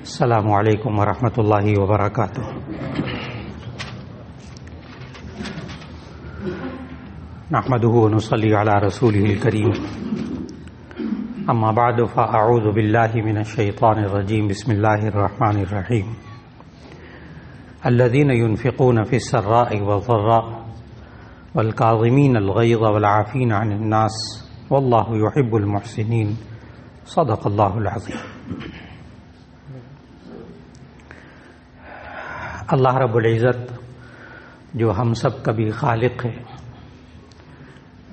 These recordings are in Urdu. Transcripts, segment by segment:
السلام علیکم ورحمۃ اللہ وبرکاتہ۔ نحمده ونصلي على رسوله الكريم، اما بعد فاعوذ باللہ من الشیطان الرجیم، بسم اللہ الرحمن الرحیم۔ الذين ينفقون في السراء والضراء والكاظمين الغيظ والعافين عن الناس والله يحب المحسنين، صدق اللہ العظیم۔ اللہ رب العزت جو ہم سب کا بھی خالق ہے،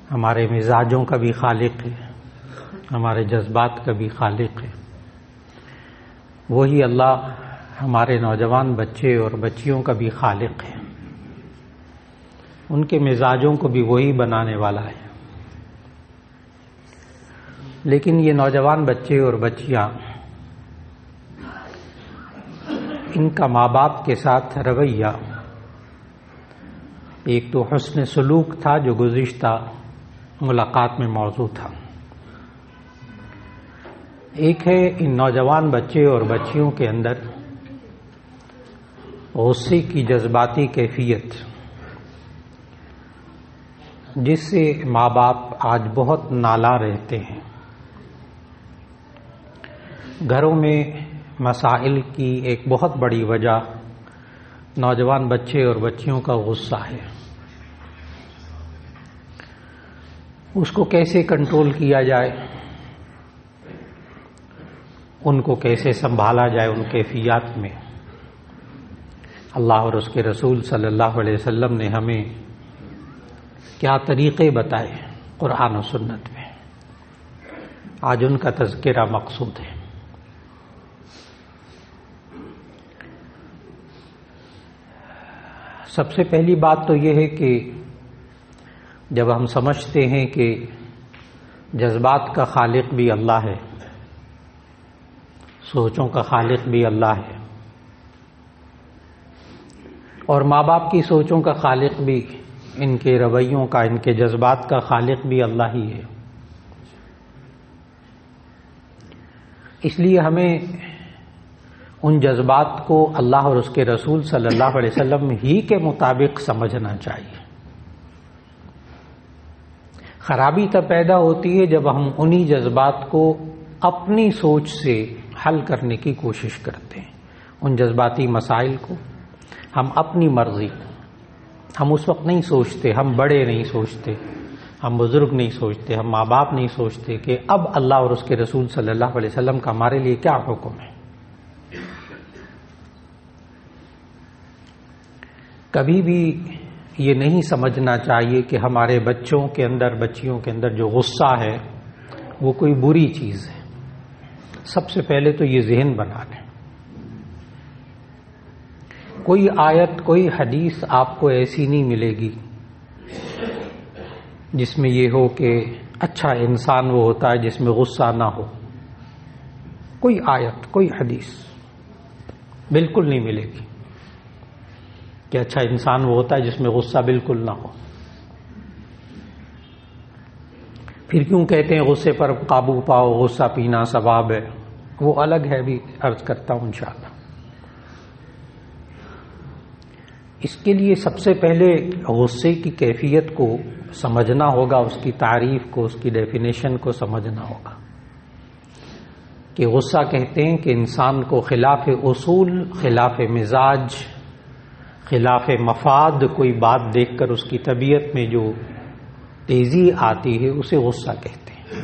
ہمارے مزاجوں کا بھی خالق ہے، ہمارے جذبات کا بھی خالق ہے، وہی اللہ ہمارے نوجوان بچے اور بچیوں کا بھی خالق ہے، ان کے مزاجوں کو بھی وہی بنانے والا ہے۔ لیکن یہ نوجوان بچے اور بچیاں، ان کا ماں باپ کے ساتھ رویہ، ایک تو حسن سلوک تھا جو گزشتہ ملاقات میں موضوع تھا، ایک ہے ان نوجوان بچے اور بچیوں کے اندر غصے کی جذباتی کیفیت، جس سے ماں باپ آج بہت نالاں رہتے ہیں۔ گھروں میں مسائل کی ایک بہت بڑی وجہ نوجوان بچے اور بچیوں کا غصہ ہے۔ اس کو کیسے کنٹرول کیا جائے، ان کو کیسے سنبھالا جائے، ان کیفیات میں اللہ اور اس کے رسول صلی اللہ علیہ وسلم نے ہمیں کیا طریقے بتائے قرآن و سنت میں، آج ان کا تذکرہ مقصود ہے۔ سب سے پہلی بات تو یہ ہے کہ جب ہم سمجھتے ہیں کہ جذبات کا خالق بھی اللہ ہے، سوچوں کا خالق بھی اللہ ہے، اور ماں باپ کی سوچوں کا خالق بھی، ان کے رویوں کا، ان کے جذبات کا خالق بھی اللہ ہی ہے، اس لیے ہمیں ان جذبات کو اللہ اور اس کے رسول صلی اللہ علیہ وسلم ہی کے مطابق سمجھنا چاہیے۔ خرابی تب پیدا ہوتی ہے جب ہم انہی جذبات کو اپنی سوچ سے حل کرنے کی کوشش کرتے ہیں۔ ان جذباتی مسائل کو ہم اپنی مرضی، ہم اس وقت نہیں سوچتے، ہم بڑے نہیں سوچتے، ہم بزرگ نہیں سوچتے، ہم ماں باپ نہیں سوچتے کہ اب اللہ اور اس کے رسول صلی اللہ علیہ وسلم کا ہمارے لیے کیا حکم ہے۔ کبھی بھی یہ نہیں سمجھنا چاہیے کہ ہمارے بچوں کے اندر، بچیوں کے اندر جو غصہ ہے وہ کوئی بری چیز ہے۔ سب سے پہلے تو یہ ذہن بنا لیں، کوئی آیت، کوئی حدیث آپ کو ایسی نہیں ملے گی جس میں یہ ہو کہ اچھا انسان وہ ہوتا ہے جس میں غصہ نہ ہو۔ کوئی آیت، کوئی حدیث بالکل نہیں ملے گی کہ اچھا انسان وہ ہوتا ہے جس میں غصہ بالکل نہ ہو۔ پھر کیوں کہتے ہیں غصے پر قابو پاؤ، غصہ پینا ثواب ہے، وہ الگ ہے، بھی عرض کرتا ہوں انشاءاللہ۔ اس کے لیے سب سے پہلے غصے کی کیفیت کو سمجھنا ہوگا، اس کی تعریف کو، اس کی ڈیفینیشن کو سمجھنا ہوگا کہ غصہ کہتے ہیں کہ انسان کو خلاف اصول، خلاف مزاج، خلاف مفاد کوئی بات دیکھ کر اس کی طبیعت میں جو تیزی آتی ہے اسے غصہ کہتے ہیں،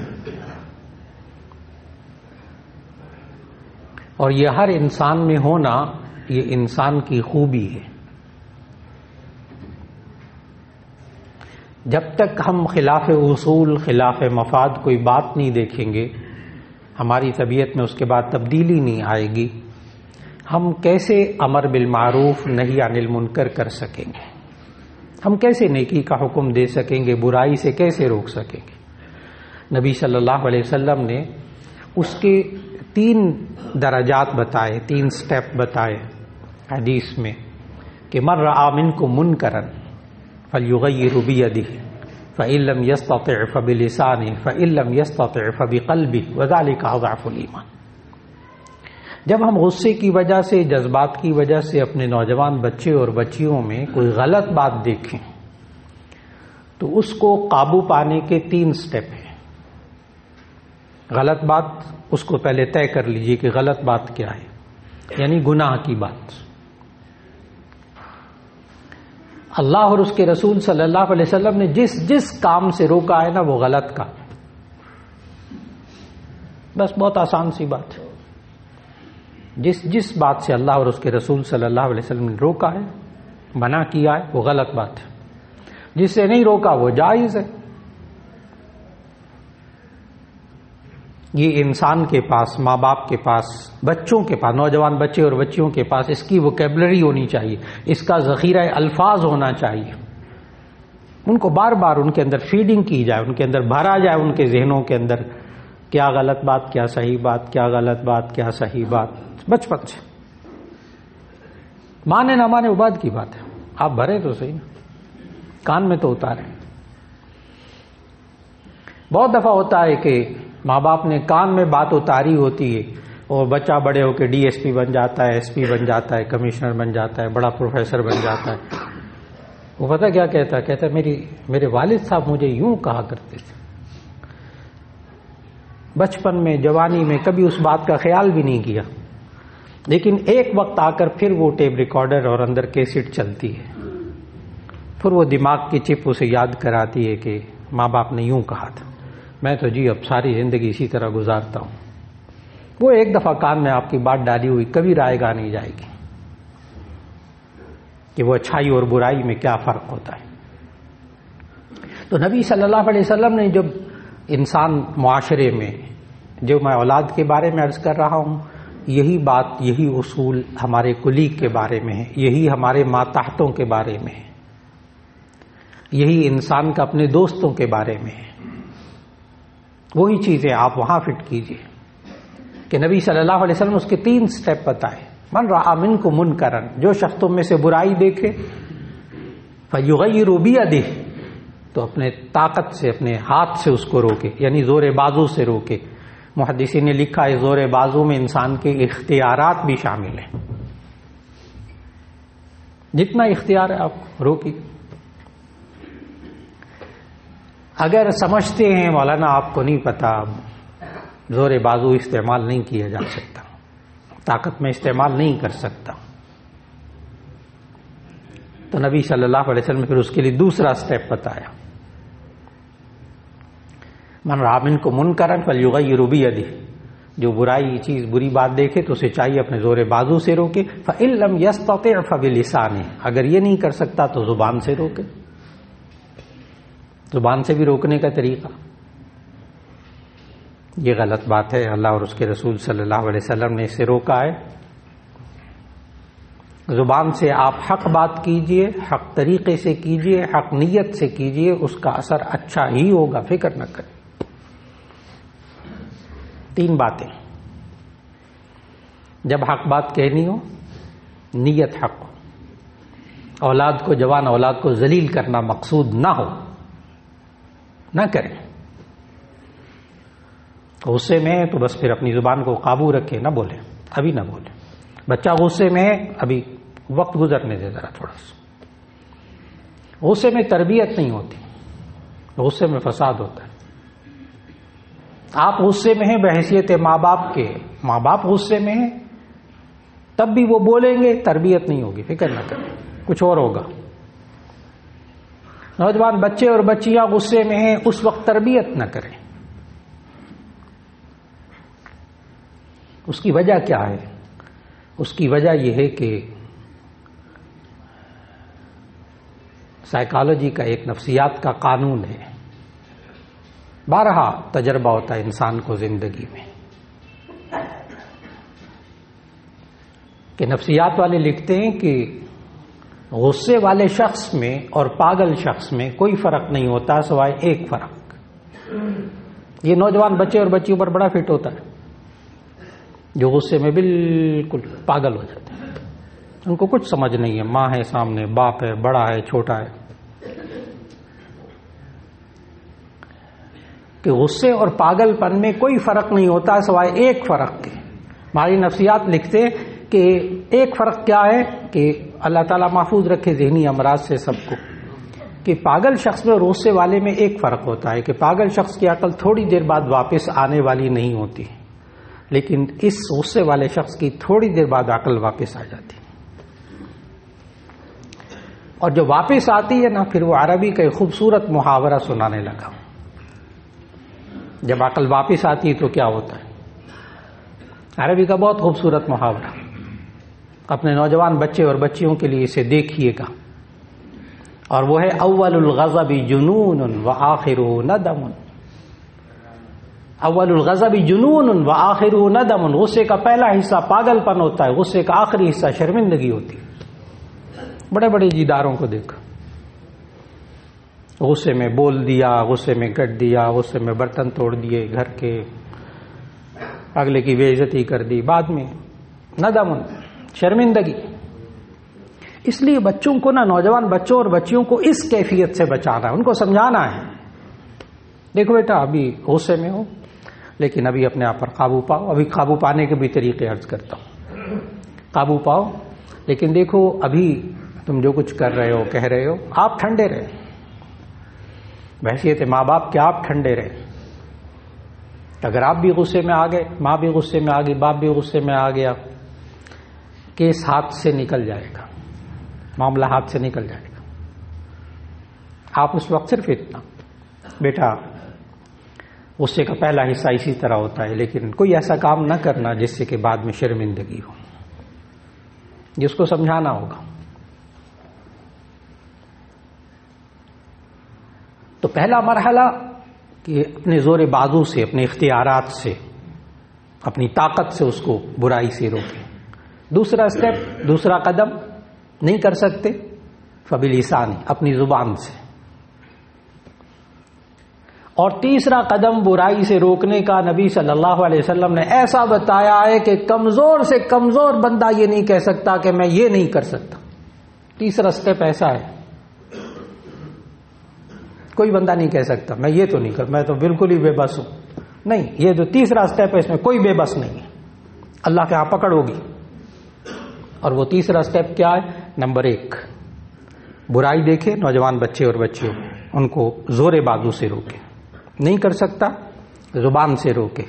اور یہ ہر انسان میں ہونا یہ انسان کی خوبی ہے۔ جب تک ہم خلاف اصول، خلاف مفاد کوئی بات نہیں دیکھیں گے، ہماری طبیعت میں اس کے بعد تبدیلی نہیں آئے گی، ہم کیسے امر بالمعروف نہی عن المنکر کر سکیں گے؟ ہم کیسے نیکی کا حکم دے سکیں گے؟ برائی سے کیسے روک سکیں گے؟ نبی صلی اللہ علیہ وسلم نے اس کے 3 درجات بتائے، 3 سٹیپ بتائے حدیث میں کہ من رأى منکم منکرا فلیغیر بیدہ فإن لم يستطع فبلسانه فإن لم يستطع فبقلبه وذلك أضعف الإيمان۔ جب ہم غصے کی وجہ سے، جذبات کی وجہ سے اپنے نوجوان بچے اور بچیوں میں کوئی غلط بات دیکھیں تو اس کو قابو پانے کے 3 سٹیپ ہیں۔ غلط بات، اس کو پہلے طے کر لیجئے کہ غلط بات کیا ہے، یعنی گناہ کی بات۔ اللہ اور اس کے رسول صلی اللہ علیہ وسلم نے جس کام سے روکا ہے نا وہ غلط کام، بس بہت آسان سی بات ہے۔ جس بات سے اللہ اور اس کے رسول صلی اللہ علیہ وسلم نے روکا ہے، منع کیا ہے، وہ غلط بات ہے۔ جس سے نہیں روکا وہ جائز ہے۔ یہ انسان کے پاس، ماں باپ کے پاس، بچوں کے پاس، نوجوان بچے اور بچیوں کے پاس اس کی ووکیبلری ہونی چاہیے، اس کا ذخیرہ الفاظ ہونا چاہیے۔ ان کو بار بار ان کے اندر فیڈنگ کی جائے، ان کے اندر بھرا جائے، ان کے ذہنوں کے اندر کیا غلط بات، کیا صحیح بات، کیا غلط بات، کیا صحیح بات، بچپن سے۔ مانے نہ مانے وہ بات کی بات ہے، آپ بھرے تو صحیح، کان میں تو اتارے۔ بہت دفعہ ہوتا ہے کہ ماں باپ نے کان میں بات اتاری ہوتی ہے اور بچہ بڑے ہو کے DSP بن جاتا ہے، SP بن جاتا ہے، کمشنر بن جاتا ہے، بڑا پروفیسر بن جاتا ہے۔ وہ پتہ کیا کہتا ہے؟ کہتا ہے میرے والد صاحب مجھے یوں کہا کرتے تھے۔ بچپن میں، جوانی میں کبھی اس بات کا خیال بھی نہیں کیا، لیکن ایک وقت آ کر پھر وہ ٹیپ ریکارڈر اور اندر کیسٹ چلتی ہے، پھر وہ دماغ کی چپ اسے یاد کراتی ہے کہ ماں باپ نے یوں کہا تھا، میں تو اب ساری زندگی اسی طرح گزارتا ہوں۔ وہ ایک دفعہ کان میں آپ کی بات ڈالی ہوئی کبھی رائے گا نہیں جائے گی کہ وہ اچھائی اور برائی میں کیا فرق ہوتا ہے۔ تو نبی صلی اللہ علیہ وسلم نے جب انسان معاشرے میں، جو میں اولاد کے بارے میں عرض کر رہا ہوں، یہی بات، یہی اصول ہمارے کلیگ کے بارے میں ہے، یہی ہمارے ماتحتوں کے بارے میں ہے، یہی انسان کا اپنے دوستوں کے بارے میں ہے۔ وہی چیزیں آپ وہاں فٹ کیجئے کہ نبی صلی اللہ علیہ وسلم اس کے 3 سٹیپ بتائے۔ من رأى منکم منکرا، جو شخص تم میں سے برائی دیکھے، فیغیر بیدہ، تو اپنے طاقت سے، اپنے ہاتھ سے اس کو روکے، یعنی زور بازو سے روکے۔ محدثین نے لکھا ہے زور بازو میں انسان کے اختیارات بھی شامل ہیں، جتنا اختیار ہے آپ روکیے۔ اگر سمجھتے ہیں مولانا آپ کو نہیں پتا، زور بازو استعمال نہیں کیا جا سکتا، طاقت میں استعمال نہیں کر سکتا، تو نبی صلی اللہ علیہ وسلم نے پھر اس کے لیے دوسرا سٹیپ بتایا، من رأى منکم منکرا فلیغیر بیدہ، جو برائی چیز، بری بات دیکھے تو اسے چاہیے اپنے زور بازو سے روکے۔ فإن لم یستطع فبلسانہ، اگر یہ نہیں کر سکتا تو زبان سے روکے۔ زبان سے بھی روکنے کا طریقہ، یہ غلط بات ہے، اللہ اور اس کے رسول صلی اللہ علیہ وسلم نے اسے روکا ہے۔ زبان سے آپ حق بات کیجئے، حق طریقے سے کیجئے، حق نیت سے کیجئے، اس کا اثر اچھا ہی ہوگا، فکر نہ کریں۔ 3 باتیں، جب حق بات کہنی ہو، نیت حق ہو، اولاد کو، جوان اولاد کو ذلیل کرنا مقصود نہ ہو، نہ کریں۔ غصے میں ہے تو بس پھر اپنی زبان کو قابو رکھے، نہ بولیں، ابھی نہ بولیں۔ بچہ غصے میں ہے، ابھی وقت گزرنے دے ذرا تھوڑا سا۔ غصے میں تربیت نہیں ہوتی، غصے میں فساد ہوتا ہے۔ آپ غصے میں ہیں بحیثیت ماں باپ کے، ماں باپ غصے میں ہیں، تب بھی وہ بولیں گے، تربیت نہیں ہوگی، فکر نہ کریں، کچھ اور ہوگا۔ نوجوان بچے اور بچیاں غصے میں ہیں، اس وقت تربیت نہ کریں۔ اس کی وجہ کیا ہے؟ اس کی وجہ یہ ہے کہ سائیکالوجی کا ایک نفسیات کا قانون ہے، بارہا تجربہ ہوتا ہے انسان کو زندگی میں، کہ نفسیات والے لکھتے ہیں کہ غصے والے شخص میں اور پاگل شخص میں کوئی فرق نہیں ہوتا سوائے ایک فرق۔ یہ نوجوان بچے اور بچیوں پر بڑا فٹ ہوتا ہے، جو غصے میں بالکل پاگل ہو جاتے ہیں، ان کو کچھ سمجھ نہیں ہے، ماں ہے سامنے، باپ ہے، بڑا ہے، چھوٹا ہے، کہ غصے اور پاگل پن میں کوئی فرق نہیں ہوتا سوائے ایک فرق کے، ہماری نفسیات لکھتے کہ ایک فرق کیا ہے کہ اللہ تعالیٰ محفوظ رکھے ذہنی امراض سے سب کو، کہ پاگل شخص میں اور غصے والے میں ایک فرق ہوتا ہے کہ پاگل شخص کی عقل تھوڑی دیر بعد واپس آنے والی نہیں ہوتی، لیکن اس غصے والے شخص کی تھوڑی دیر بعد عقل واپس آ جاتی، اور جو واپس آتی ہے نا پھر وہ عربی کا ایک خوبصورت محاورہ سنانے لگا۔ جب عقل واپس آتی ہے تو کیا ہوتا ہے؟ عربی کا بہت خوبصورت محاورہ، اپنے نوجوان بچے اور بچیوں کے لیے اسے دیکھیے گا، اور وہ ہے اول الغضب جنون وآخرہ ندم۔ اول الغضب جنون وآخرہ ندم، غصے کا پہلا حصہ پاگل پن ہوتا ہے، غصے کا آخری حصہ شرمندگی ہوتی ہے۔ بڑے بڑے جیداروں کو دیکھا، غصے میں بول دیا، غصے میں کٹ دیا، غصے میں برتن توڑ دیے گھر کے، اگلے کی بے عزتی کر دی، بعد میں ندم، شرمندگی۔ اس لیے بچوں کو نا، نوجوان بچوں اور بچیوں کو اس کیفیت سے بچانا ہے، ان کو سمجھانا ہے، دیکھو بیٹا ابھی غصے میں ہو لیکن ابھی اپنے آپ پر قابو پاؤ۔ ابھی قابو پانے کے بھی طریقے عرض کرتا ہوں، قابو پاؤ، لیکن دیکھو ابھی تم جو کچھ کر رہے ہو کہہ رہے ہو آپ ٹھنڈے رہے، بحیثیت ماں باپ کے آپ ٹھنڈے رہے۔ اگر آپ بھی غصے میں آ گئے، ماں بھی غصے میں آ گئی، باپ بھی غصے میں آ گیا، کیس ہاتھ سے نکل جائے گا، معاملہ ہاتھ سے نکل جائے گا۔ آپ اس وقت صرف اتنا، بیٹا غصے کا پہلا حصہ اسی طرح ہوتا ہے، لیکن کوئی ایسا کام نہ کرنا جس سے کہ بعد میں شرمندگی ہو، جس کو سمجھانا ہوگا۔ تو پہلا مرحلہ کہ اپنے زور بازو سے، اپنے اختیارات سے، اپنی طاقت سے اس کو برائی سے روکیں۔ دوسرا سٹیپ، دوسرا قدم، نہیں کر سکتے فبلسان، اپنی زبان سے۔ اور تیسرا قدم برائی سے روکنے کا نبی صلی اللہ علیہ وسلم نے ایسا بتایا ہے کہ کمزور سے کمزور بندہ یہ نہیں کہہ سکتا کہ میں یہ نہیں کر سکتا۔ تیسرا سٹیپ ایسا ہے، کوئی بندہ نہیں کہہ سکتا میں یہ تو نہیں کر، میں تو بالکل ہی بے بس ہوں، نہیں، یہ جو تیسرا سٹیپ ہے اس میں کوئی بے بس نہیں ہے، اللہ کے ہاں پکڑ ہوگی۔ اور وہ تیسرا سٹیپ کیا ہے؟ نمبر 1، برائی دیکھے نوجوان بچے اور بچیوں، ان کو زور بازو سے روکے، نہیں کر سکتا زبان سے روکے،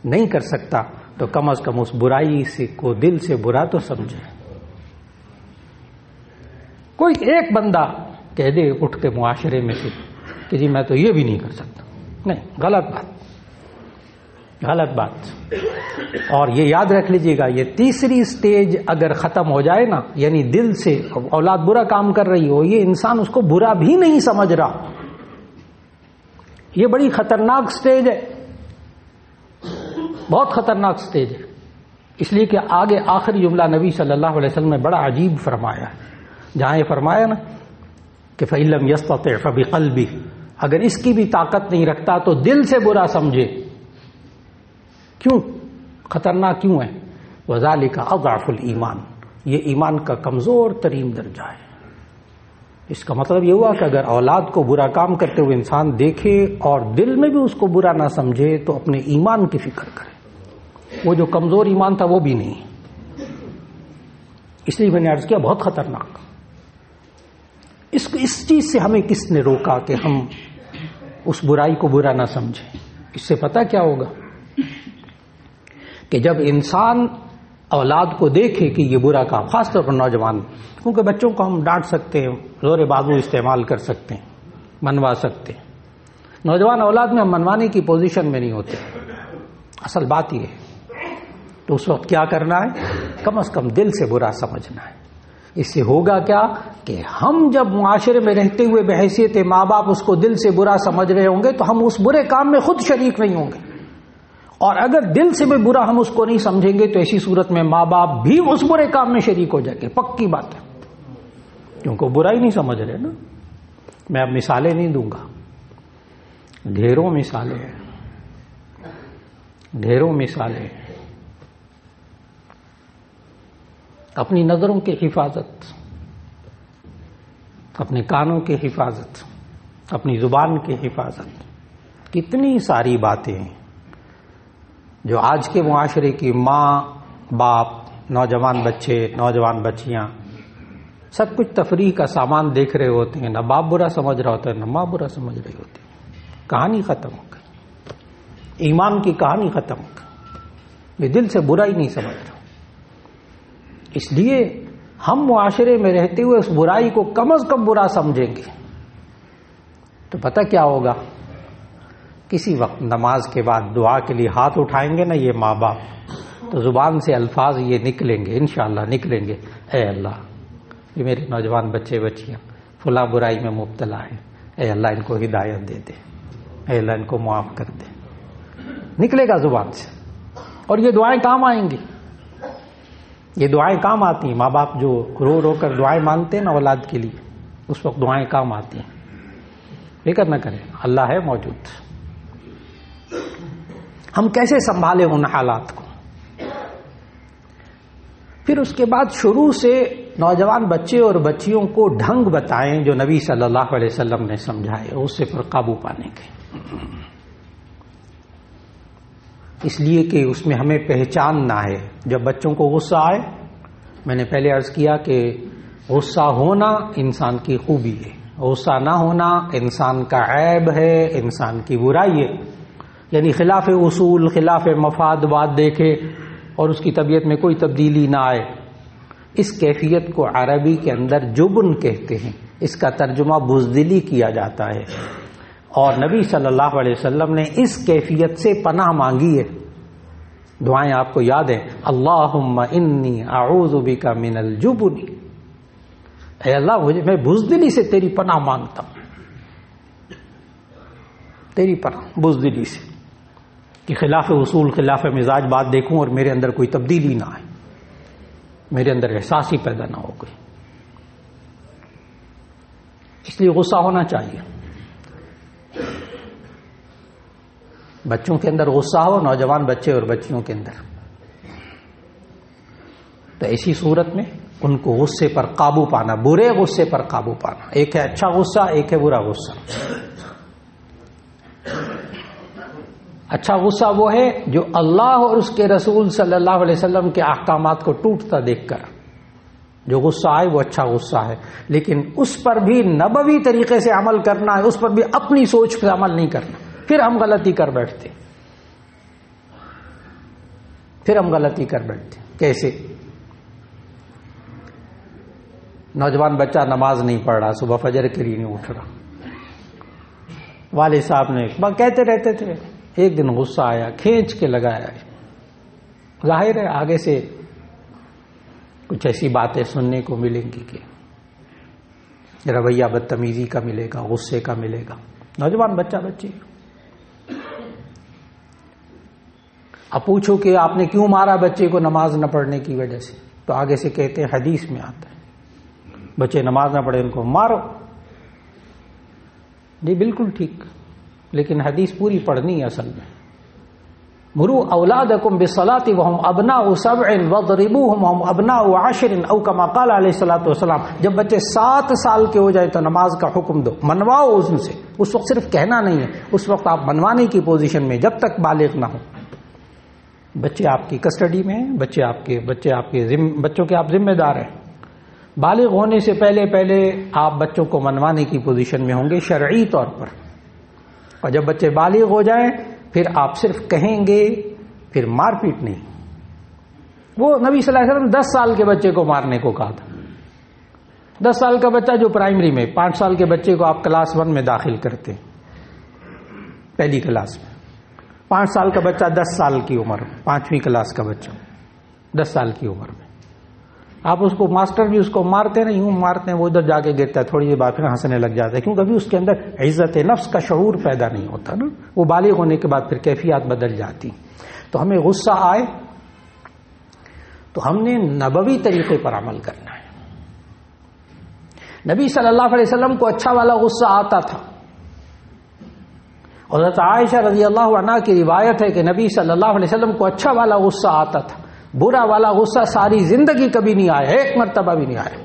نہیں کر سکتا تو کم از کم اس برائی سے کو دل سے برا تو سمجھے۔ کوئی ایک بندہ کہہ دے اٹھ کے معاشرے میں سے کہ جی میں تو یہ بھی نہیں کر سکتا، نہیں، غلط بات، غلط بات۔ اور یہ یاد رکھ لیجئے گا، یہ تیسری سٹیج اگر ختم ہو جائے نا، یعنی دل سے اولاد برا کام کر رہی ہو، یہ انسان اس کو برا بھی نہیں سمجھ رہا، یہ بڑی خطرناک سٹیج ہے، بہت خطرناک سٹیج ہے۔ اس لیے کہ آگے آخری جملہ نبی صلی اللہ علیہ وسلم نے بڑا عجیب فرمایا ہے، جہاں یہ فرمایا نا کہ فَإِن لَّمْ يَسْتَطِعْ فَبِقَلْبِهِ، اگر اس کی بھی طاقت نہیں رکھتا تو دل سے برا سمجھے۔ کیوں خطرناک کیوں ہے؟ وَذَلِكَ أَضْعَفُ الْإِيمَانِ، یہ ایمان کا کمزور ترین درجہ ہے۔ اس کا مطلب یہ ہوا کہ اگر اولاد کو برا کام کرتے ہوئے انسان دیکھے اور دل میں بھی اس کو برا نہ سمجھے تو اپنے ایمان کی فکر کرے، وہ جو کمزور ایمان تھا وہ بھی نہیں۔ اس لیے میں نے عرض کیا بہت خطرناک۔ اس چیز سے ہمیں کس نے روکا کہ ہم اس برائی کو برا نہ سمجھیں؟ اس سے پتہ کیا ہوگا کہ جب انسان اولاد کو دیکھے کہ یہ برا کام، خاص طور پر نوجوان، کیونکہ بچوں کو ہم ڈانٹ سکتے ہیں، زور بازو استعمال کر سکتے ہیں، منوا سکتے ہیں، نوجوان اولاد میں ہم منوانے کی پوزیشن میں نہیں ہوتے، اصل بات یہ ہے۔ تو اس وقت کیا کرنا ہے؟ کم از کم دل سے برا سمجھنا ہے۔ اس سے ہوگا کیا کہ ہم جب معاشرے میں رہتے ہوئے بحیثیت ماں باپ اس کو دل سے برا سمجھ رہے ہوں گے تو ہم اس برے کام میں خود شریک نہیں ہوں گے، اور اگر دل سے بھی برا ہم اس کو نہیں سمجھیں گے تو ایسی صورت میں ماں باپ بھی اس برے کام میں شریک ہو جائیں گے، پکی بات ہے، کیونکہ برا ہی نہیں سمجھ رہے نا۔ میں اب مثالیں نہیں دوں گا، ڈھیروں مثالیں ہیں، ڈھیروں مثالیں ہیں۔ اپنی نظروں کی حفاظت، اپنے کانوں کی حفاظت، اپنی زبان کی حفاظت، کتنی ساری باتیں ہیں جو آج کے معاشرے کی ماں باپ، نوجوان بچے، نوجوان بچیاں سب کچھ تفریح کا سامان دیکھ رہے ہوتے ہیں، نہ باپ برا سمجھ رہا ہوتا ہے نہ ماں برا سمجھ رہی ہوتی ہے، کہانی ختم ہو گئی، ایمان کی کہانی ختم ہو گئی، یہ دل سے برا ہی نہیں سمجھ رہا۔ اس لیے ہم معاشرے میں رہتے ہوئے اس برائی کو کم از کم برا سمجھیں گے تو پتہ کیا ہوگا، کسی وقت نماز کے بعد دعا کے لیے ہاتھ اٹھائیں گے نا یہ ماں باپ، تو زبان سے الفاظ یہ نکلیں گے، انشاءاللہ نکلیں گے، اے اللہ یہ میرے نوجوان بچے بچیاں فلاں برائی میں مبتلا ہیں، اے اللہ ان کو ہدایت دے دے، اے اللہ ان کو معاف کر دے، نکلے گا زبان سے۔ اور یہ دعائیں کام آئیں گی، یہ دعائیں کام آتی ہیں۔ ماں باپ جو رو رو کر دعائیں مانگتے ہیں نا اولاد کے لیے، اس وقت دعائیں کام آتی ہیں۔ فکر نہ کریں، اللہ ہے موجود۔ ہم کیسے سنبھالیں ان حالات کو؟ پھر اس کے بعد شروع سے نوجوان بچے اور بچیوں کو ڈھنگ بتائیں جو نبی صلی اللہ علیہ وسلم نے سمجھائے غصے پر قابو پانے کے، اس لیے کہ اس میں ہمیں پہچاننا ہے۔ جب بچوں کو غصہ آئے، میں نے پہلے عرض کیا کہ غصہ ہونا انسان کی خوبی ہے، غصہ نہ ہونا انسان کا عیب ہے، انسان کی برائی ہے۔ یعنی خلاف اصول، خلاف مفاد بات دیکھے اور اس کی طبیعت میں کوئی تبدیلی نہ آئے، اس کیفیت کو عربی کے اندر جبن کہتے ہیں، اس کا ترجمہ بزدلی کیا جاتا ہے، اور نبی صلی اللہ علیہ وسلم نے اس کیفیت سے پناہ مانگی ہے۔ دعائیں آپ کو یاد ہیں، اللہم انی اعوذ بک من الجبن، اے اللہ میں بزدلی سے تیری پناہ مانگتا ہوں، تیری پناہ بزدلی سے، کہ خلاف اصول خلاف مزاج بات دیکھوں اور میرے اندر کوئی تبدیلی نہ آئے، میرے اندر احساس ہی پیدا نہ ہو گئی۔ اس لیے غصہ ہونا چاہیے، بچوں کے اندر غصہ ہو، نوجوان بچے اور بچیوں کے اندر، تو ایسی صورت میں ان کو غصے پر قابو پانا، برے غصے پر قابو پانا۔ ایک ہے اچھا غصہ، ایک ہے برا غصہ۔ اچھا غصہ وہ ہے جو اللہ اور اس کے رسول صلی اللہ علیہ وسلم کے احکامات کو ٹوٹتا دیکھ کر جو غصہ آئے وہ اچھا غصہ ہے، لیکن اس پر بھی نبوی طریقے سے عمل کرنا ہے، اس پر بھی اپنی سوچ پہ عمل نہیں کرنا، پھر ہم غلطی کر بیٹھتے، کیسے؟ نوجوان بچہ نماز نہیں پڑھ رہا، صبح فجر کے لیے نہیں اٹھ رہا، والد صاحب نے کہتے رہتے تھے، ایک دن غصہ آیا، کھینچ کے لگایا، ظاہر ہے آگے سے کچھ ایسی باتیں سننے کو ملیں گی کہ رویہ بدتمیزی کا ملے گا، غصے کا ملے گا، نوجوان بچہ بچی۔ اب پوچھو کہ آپ نے کیوں مارا بچے کو نماز نہ پڑھنے کی وجہ سے، تو آگے سے کہتے ہیں حدیث میں آتا ہے بچے نماز نہ پڑھے ان کو مارو۔ جی بالکل ٹھیک، لیکن حدیث پوری پڑھنی ہے اصل میں۔ مروا اولادکم بالصلاۃ وهم ابناء 7 واضربوهم وهم ابناء 10 او كما قال علیہ الصلوۃ والسلام، جب بچے 7 سال کے ہو جائے تو نماز کا حکم دو، منواؤ ان سے، اس وقت صرف کہنا نہیں ہے، اس وقت آپ منوانے کی پوزیشن میں جب تک بالغ نہ ہو۔ بچے آپ کی کسٹڈی میں ہیں، بچوں کے آپ ذمہ دار ہیں، بالغ ہونے سے پہلے آپ بچوں کو منوانے کی پوزیشن میں ہوں گے شرعی طور پر، اور جب بچے بالغ ہو جائیں پھر آپ صرف کہیں گے، پھر مار پیٹ نہیں۔ وہ نبی صلی اللہ علیہ وسلم 10 سال کے بچے کو مارنے کو کہا تھا۔ 10 سال کا بچہ جو پرائمری میں، 5 سال کے بچے کو آپ کلاس 1 میں داخل کرتے ہیں، پہلی کلاس میں، 5 سال کا بچہ 10 سال کی عمر، 5ویں کلاس کا بچہ 10 سال کی عمر میں، آپ اس کو ماسٹر بھی اس کو مارتے ہیں، یوں مارتے ہیں وہ ادھر جا کے گرتا ہے، تھوڑی دیر بعد پھر ہنسنے لگ جاتا ہے، کیونکہ ابھی اس کے اندر عزت نفس کا شعور پیدا نہیں ہوتا نا، وہ بالغ ہونے کے بعد پھر کیفیات بدل جاتی۔ تو ہمیں غصہ آئے تو ہم نے نبوی طریقے پر عمل کرنا ہے۔ نبی صلی اللہ علیہ وسلم کو اچھا والا غصہ آتا تھا، حضرت عائشہ رضی اللہ عنہا کی روایت ہے کہ نبی صلی اللہ علیہ وسلم کو اچھا والا غصہ آتا تھا، برا والا غصہ ساری زندگی کبھی نہیں آیا، ایک مرتبہ بھی نہیں آیا۔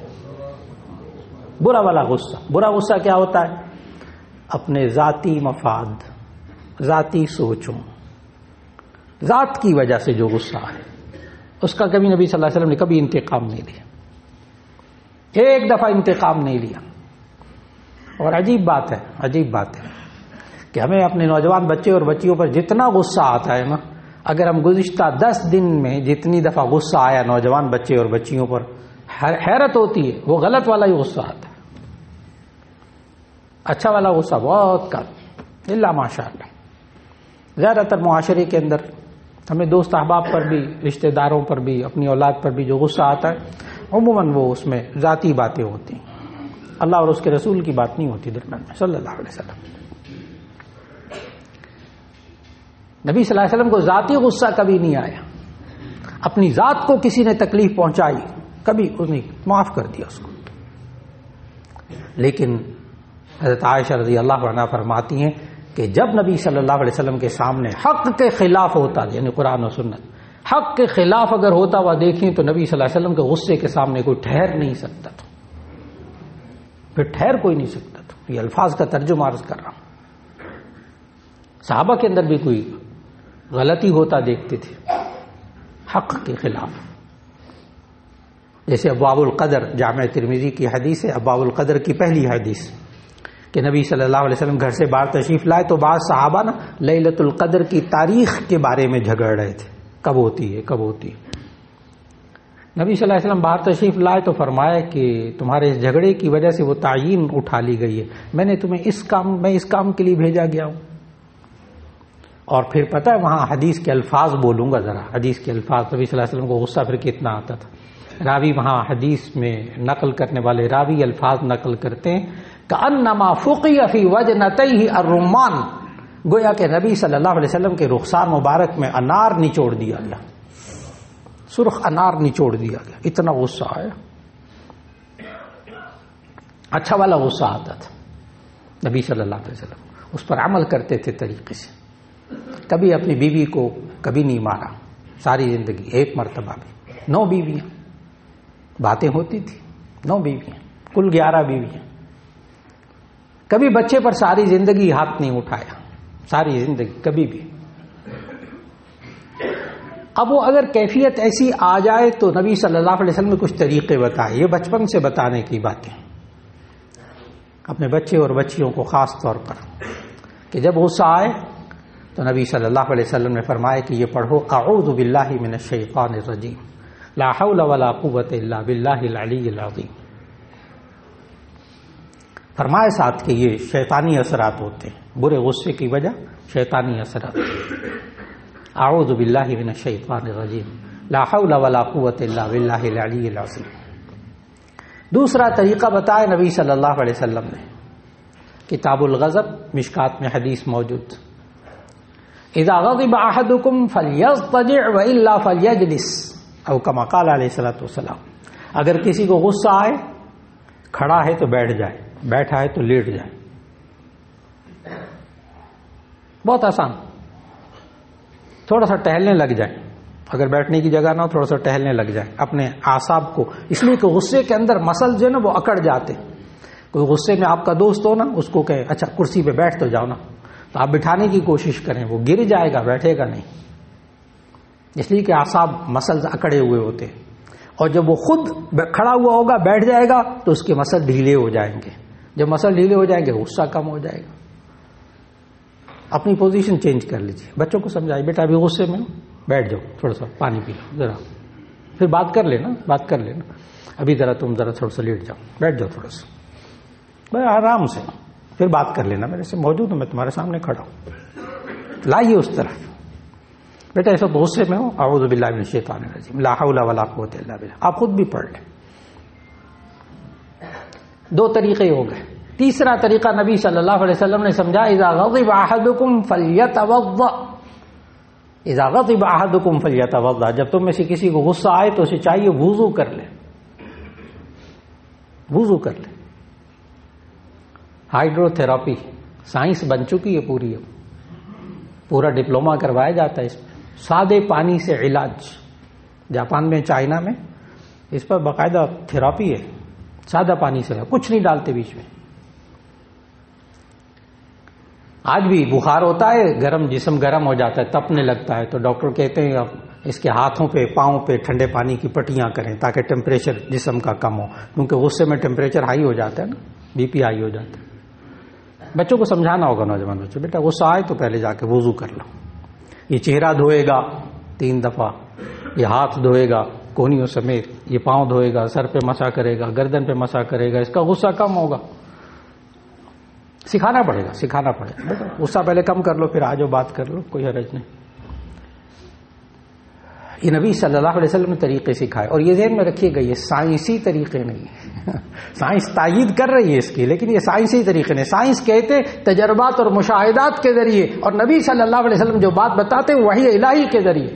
برا والا غصہ کیا ہوتا ہے؟ اپنے ذاتی مفاد، ذاتی سوچوں، ذات کی وجہ سے جو غصہ ہے، اس کا کبھی نبی صلی اللہ علیہ وسلم نے کبھی انتقام نہیں لیا، ایک دفعہ انتقام نہیں لیا. اور عجیب بات ہے کہ ہمیں اپنے نوجوان بچے اور بچیوں پر جتنا غصہ آتا ہے نا، اگر ہم گزشتہ 10 دن میں جتنی دفعہ غصہ آیا نوجوان بچے اور بچیوں پر، حیرت ہوتی ہے. وہ غلط والا ہی غصہ آتا ہے، اچھا والا غصہ بہت کم، الا ماشاء اللہ. زیادہ تر معاشرے کے اندر ہمیں دوست احباب پر بھی، رشتہ داروں پر بھی، اپنی اولاد پر بھی جو غصہ آتا ہے عموماً وہ اس میں ذاتی باتیں ہوتی ہیں، اللہ اور اس کے رسول کی بات نہیں ہوتی درمیان میں صلی اللہ علیہ وسلم. نبی صلی اللہ علیہ وسلم کو ذاتی غصہ کبھی نہیں آیا، اپنی ذات کو کسی نے تکلیف پہنچائی کبھی اس نے معاف کر دیا اس کو. لیکن حضرت عائشہ رضی اللہ عنہا فرماتی ہیں کہ جب نبی صلی اللہ علیہ وسلم کے سامنے حق کے خلاف ہوتا، یعنی قرآن و سنت حق کے خلاف اگر ہوتا ہوا دیکھیں تو نبی صلی اللہ علیہ وسلم کے غصے کے سامنے کوئی ٹھہر نہیں سکتا تھا، پھر ٹھہر کوئی نہیں سکتا تھا. یہ الفاظ کا ترجمہ عرض کر رہا ہوں. صحابہ کے اندر بھی کوئی غلطی ہوتا دیکھتے تھے حق کے خلاف، جیسے ابواب القدر، جامع ترمذی کی حدیث ہے، ابواب القدر کی پہلی حدیث کہ نبی صلی اللہ علیہ وسلم گھر سے باہر تشریف لائے تو بعض صحابہ نا لیلۃ القدر کی تاریخ کے بارے میں جھگڑ رہے تھے، کب ہوتی ہے. نبی صلی اللہ علیہ وسلم باہر تشریف لائے تو فرمایا کہ تمہارے اس جھگڑے کی وجہ سے وہ تعیین اٹھا لی گئی ہے، میں تمہیں اس کام کے لیے بھیجا گیا ہوں. اور پھر پتہ ہے وہاں حدیث کے الفاظ بولوں گا ذرا، حدیث کے الفاظ نبی صلی اللہ علیہ وسلم کو غصہ پھر کتنا آتا تھا. راوی وہاں حدیث میں نقل کرنے والے راوی الفاظ نقل کرتے ہیں کأنما فقی فی وجنتیہ الرمان، گویا کہ نبی صلی اللہ علیہ وسلم کے رخسار مبارک میں انار نچوڑ دیا گیا، سرخ انار نچوڑ دیا گیا، اتنا غصہ آیا. اچھا والا غصہ آتا تھا نبی صلی اللہ علیہ وسلم، اس پر عمل کرتے تھے طریقے سے. کبھی اپنی بیوی کو کبھی نہیں مارا ساری زندگی، ایک مرتبہ بھی. 9 بیویاں، باتیں ہوتی تھی، 9 بیویاں، کل 11 بیویاں. کبھی بچے پر ساری زندگی ہاتھ نہیں اٹھایا، ساری زندگی کبھی بھی. اب وہ اگر کیفیت ایسی آ جائے تو نبی صلی اللہ علیہ وسلم نے کچھ طریقے بتائے، یہ بچپن سے بتانے کی باتیں اپنے بچے اور بچیوں کو خاص طور پر، کہ جب غصہ آئے تو نبی صلی اللہ علیہ وسلم نے فرمایا کہ یہ پڑھو اعوذ باللہ من الشیطان الرجیم لا حول ولا قوت الا باللہ العلی العظیم. فرمائے ساتھ کہ یہ شیطانی اثرات ہوتے ہیں، برے غصے کی وجہ شیطانی اثرات. اعوذ باللہ من الشیطان الرجیم لا حول ولا قوت الا باللہ العلی العظیم. دوسرا طریقہ بتایا نبی صلی اللہ علیہ وسلم نے، کتاب الغضب مشکات میں حدیث موجود، اذا غضب احدکم فلیضطجع والا فلیجلس، او کما قال علیہ الصلوۃ والسلام. اگر کسی کو غصہ آئے کھڑا ہے تو بیٹھ جائے، بیٹھا ہے تو لیٹ جائے. بہت آسان، تھوڑا سا ٹہلنے لگ جائے، اگر بیٹھنے کی جگہ نہ ہو تھوڑا سا ٹہلنے لگ جائے اپنے اعصاب کو، اس لیے کہ غصے کے اندر مسل جو ہے نا وہ اکڑ جاتے. کوئی غصے میں آپ کا دوست ہو نا، اس کو کہے اچھا کرسی پہ بیٹھ تو جاؤ نا، تو آپ بٹھانے کی کوشش کریں، وہ گر جائے گا، بیٹھے گا نہیں، اس لیے کہ اعصاب مسلز اکڑے ہوئے ہوتے ہیں. اور جب وہ خود کھڑا ہوا ہوگا بیٹھ جائے گا تو اس کے مسل ڈھیلے ہو جائیں گے، جب مسل ڈھیلے ہو جائیں گے غصہ کم ہو جائے گا. اپنی پوزیشن چینج کر لیجیے، بچوں کو سمجھائیے بیٹا ابھی غصے میں بیٹھ جاؤ، تھوڑا سا پانی پی لو ذرا، پھر بات کر لینا، ابھی ذرا تم تھوڑا سا لیٹ جاؤ، بیٹھ جاؤ تھوڑا سا، بھائی آرام سے، پھر بات کر لینا، میرے سے موجود ہوں، میں تمہارے سامنے کھڑا ہوں. لائیے اس طرف، بیٹا ایسا غصے میں ہو اعوذ باللہ من الشیطان الرجیم لا حول ولا قوت الا باللہ. آپ خود بھی پڑھ لیں. 2 طریقے ہو گئے. تیسرا طریقہ نبی صلی اللہ علیہ وسلم نے سمجھا، اذا غضب احدکم فلیتوضا، اذا غضب احدکم فلیتوضا، جب تم میں سے کسی کو غصہ آئے تو اسے چاہیے وضو کر لے، وضو کر لے. ہائیڈرو تھراپی سائنس بن چکی ہے پوری، پورا ڈپلوما کروایا جاتا ہے اس میں. سادے پانی سے علاج، جاپان میں، چائنا میں اس پر باقاعدہ تھراپی ہے. سادہ پانی سے، کچھ نہیں ڈالتے بیچ میں. آج بھی بخار ہوتا ہے، گرم جسم گرم ہو جاتا ہے، تپنے لگتا ہے، تو ڈاکٹر کہتے ہیں اب اس کے ہاتھوں پہ پاؤں پہ ٹھنڈے پانی کی پٹیاں کریں تاکہ ٹیمپریچر جسم کا کم ہو، کیونکہ غصے میں ٹیمپریچر ہائی ہو جاتا ہے نا، بی پی ہائی ہو جاتا ہے۔ بچوں کو سمجھانا ہوگا، نوجوان بچوں، بیٹا غصہ آئے تو پہلے جا کے وضو کر لو، یہ چہرہ دھوئے گا 3 دفعہ، یہ ہاتھ دھوئے گا کونیوں سمیت، یہ پاؤں دھوئے گا، سر پہ مسا کرے گا، گردن پہ مسا کرے گا، اس کا غصہ کم ہوگا۔ سکھانا پڑے گا، غصہ پہلے کم کر لو، پھر آ جاؤ بات کر لو، کوئی حرج نہیں۔ یہ نبی صلی اللہ علیہ وسلم نے طریقے سکھائے، اور یہ ذہن میں رکھیے گا یہ سائنسی طریقے نہیں ہیں، سائنس تائید کر رہی ہے اس کی، لیکن یہ سائنسی طریقے نہیں۔ سائنس کہتے تجربات اور مشاہدات کے ذریعے، اور نبی صلی اللہ علیہ وسلم جو بات بتاتے وحی الہی کے ذریعے،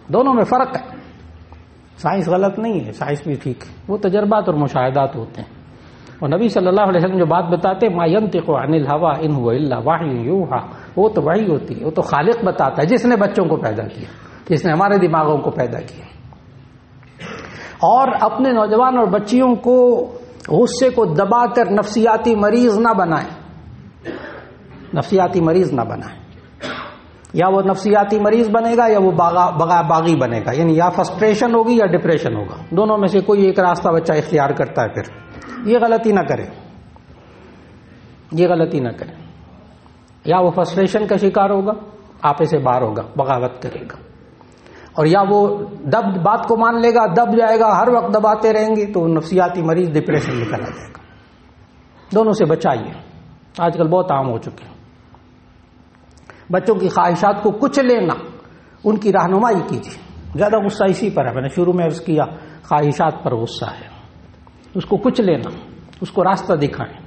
دونوں میں فرق ہے۔ سائنس غلط نہیں ہے، سائنس بھی ٹھیک ہے، وہ تجربات اور مشاہدات ہوتے ہیں، اور نبی صلی اللہ علیہ وسلم جو بات بتاتے ما ينطق عن الهوى ان هو الا وحی یوحى، وہ تو وحی ہوتی ہے، وہ تو خالق بتاتا ہے، جس نے بچوں کو پیدا کیا، جس نے ہمارے دماغوں کو پیدا کیا۔ اور اپنے نوجوان اور بچیوں کو غصے کو دبا کر نفسیاتی مریض نہ بنائیں، نفسیاتی مریض نہ بنائیں، یا وہ نفسیاتی مریض بنے گا یا وہ باغی بنے گا، یعنی یا فرسٹریشن ہوگی یا ڈپریشن ہوگا، دونوں میں سے کوئی ایک راستہ بچہ اختیار کرتا ہے۔ پھر یہ غلطی نہ کرے، یہ غلطی نہ کرے، یا وہ فرسٹریشن کا شکار ہوگا، آپے سے باہر ہوگا، بغاوت کرے گا، اور یا وہ بات کو مان لے گا، دب جائے گا، ہر وقت دباتے رہیں گے تو نفسیاتی مریض ڈپریشن میں چلا جائے گا۔ دونوں سے بچائیے، آج کل بہت عام ہو چکے ہیں۔ بچوں کی خواہشات کو کچھ لینا، ان کی رہنمائی کیجیے۔ زیادہ غصہ اسی پر ہے، میں نے شروع میں عرض کیا، خواہشات پر غصہ ہے، اس کو کچھ لینا، اس کو راستہ دکھائیں،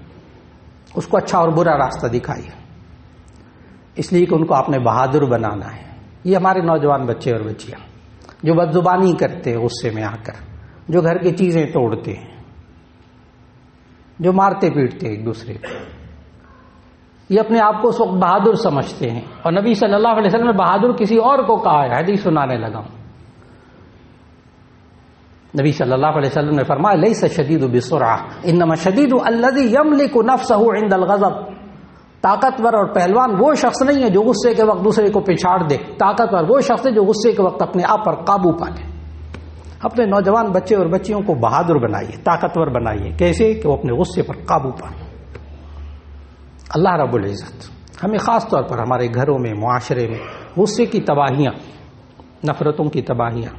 اس کو اچھا اور برا راستہ دکھائیے، اس لیے کہ ان کو آپ نے بہادر بنانا ہے۔ یہ ہمارے نوجوان بچے اور بچیاں جو بدزبانی کرتے ہیں غصے میں آ کر، جو گھر کی چیزیں توڑتے ہیں، جو مارتے پیٹتے ہیں ایک دوسرے کو، یہ اپنے آپ کو اس وقت بہادر سمجھتے ہیں، اور نبی صلی اللہ علیہ وسلم نے بہادر کسی اور کو کہا ہے، حدیث سنانے لگا ہوں۔ نبی صلی اللہ علیہ وسلم نے فرمایا لیس الشدید بسرعہ انما الشدید الذی یملک نفسہ عند الغضب، طاقتور اور پہلوان وہ شخص نہیں ہے جو غصے کے وقت دوسرے کو پچھاڑ دے، طاقتور وہ شخص ہے جو غصے کے وقت اپنے آپ پر قابو پا لے۔ اپنے نوجوان بچے اور بچیوں کو بہادر بنائیے، طاقتور بنائیے، کیسے کہ وہ اپنے غصے پر قابو پائیں۔ اللہ رب العزت ہمیں خاص طور پر ہمارے گھروں میں، معاشرے میں غصے کی تباہیاں، نفرتوں کی تباہیاں،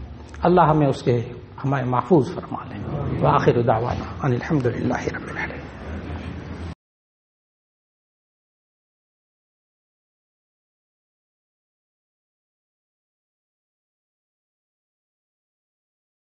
اللہ ہمیں اس کے ہمیں محفوظ فرما لیں۔ وآخر دعوانا ان الحمد للہ رب العالمین۔